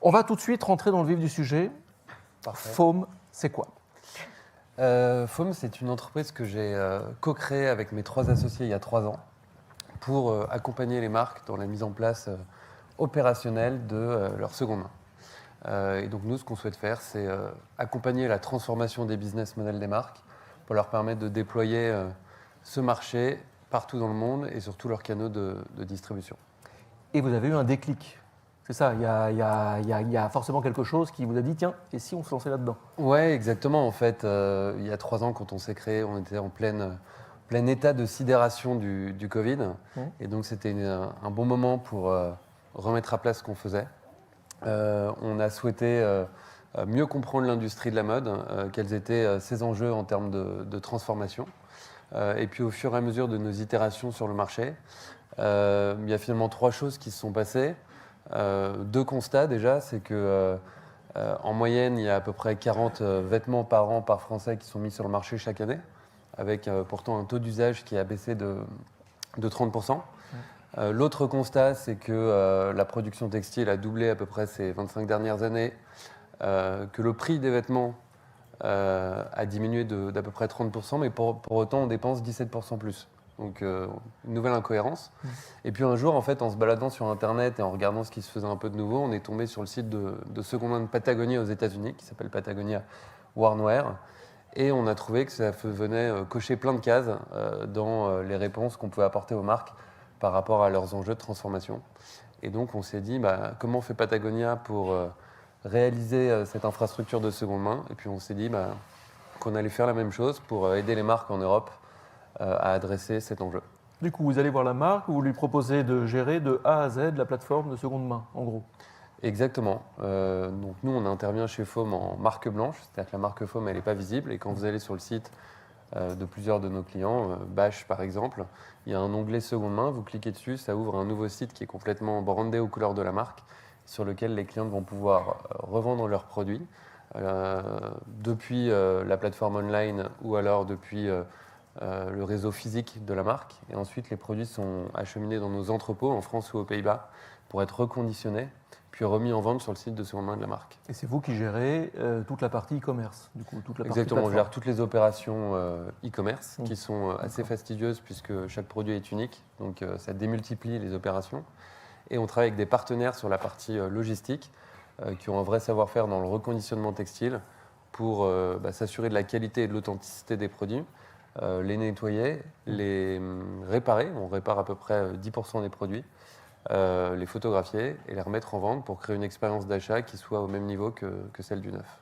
On va tout de suite rentrer dans le vif du sujet. Parfait. Foam, c'est quoi? Foam, c'est une entreprise que j'ai co-créée avec mes 3 associés il y a 3 ans pour accompagner les marques dans la mise en place opérationnelle de leur seconde main. Et donc nous, ce qu'on souhaite faire, c'est accompagner la transformation des business models des marques pour leur permettre de déployer ce marché partout dans le monde et sur tous leurs canaux de distribution. Et vous avez eu un déclic. C'est ça, il y a forcément quelque chose qui vous a dit, tiens, et si on se lançait là-dedans? Ouais, exactement. En fait, il y a 3 ans, quand on s'est créé, on était en plein état de sidération du Covid. Et donc, c'était un bon moment pour remettre à plat ce qu'on faisait. On a souhaité mieux comprendre l'industrie de la mode, quels étaient ses enjeux en termes de transformation. Et puis, au fur et à mesure de nos itérations sur le marché, il y a finalement 3 choses qui se sont passées. 2 constats déjà, c'est que en moyenne, il y a à peu près 40 vêtements par an par Français qui sont mis sur le marché chaque année, avec pourtant un taux d'usage qui a baissé de 30%. L'autre constat, c'est que la production textile a doublé à peu près ces 25 dernières années, que le prix des vêtements a diminué d'à peu près 30%, mais pour autant, on dépense 17% plus. Donc, une nouvelle incohérence. Et puis un jour, en fait, en se baladant sur Internet et en regardant ce qui se faisait un peu de nouveau, on est tombé sur le site de seconde main de Patagonia aux États-Unis, qui s'appelle Patagonia Workwear. Et on a trouvé que ça venait cocher plein de cases dans les réponses qu'on pouvait apporter aux marques par rapport à leurs enjeux de transformation. Et donc, on s'est dit, comment fait Patagonia pour réaliser cette infrastructure de seconde main? Et puis, on s'est dit qu'on allait faire la même chose pour aider les marques en Europe à adresser cet enjeu. Du coup, vous allez voir la marque, vous lui proposez de gérer de A à Z la plateforme de seconde main, en gros. Exactement. Donc nous, on intervient chez Foam en marque blanche, c'est-à-dire que la marque Foam, elle n'est pas visible. Et quand vous allez sur le site de plusieurs de nos clients, Bash par exemple, il y a un onglet seconde main, vous cliquez dessus, ça ouvre un nouveau site qui est complètement brandé aux couleurs de la marque, sur lequel les clients vont pouvoir revendre leurs produits depuis la plateforme online ou alors depuis le réseau physique de la marque. Et ensuite, les produits sont acheminés dans nos entrepôts en France ou aux Pays-Bas pour être reconditionnés, puis remis en vente sur le site de seconde main de la marque. Et c'est vous qui gérez toute la partie e-commerce, du coup, toute la partie Exactement, on plateforme. gère toutes les opérations e-commerce qui sont assez fastidieuses puisque chaque produit est unique, donc ça démultiplie les opérations. Et on travaille avec des partenaires sur la partie logistique qui ont un vrai savoir-faire dans le reconditionnement textile pour s'assurer de la qualité et de l'authenticité des produits, les nettoyer, les réparer, on répare à peu près 10% des produits, les photographier et les remettre en vente pour créer une expérience d'achat qui soit au même niveau que celle du neuf.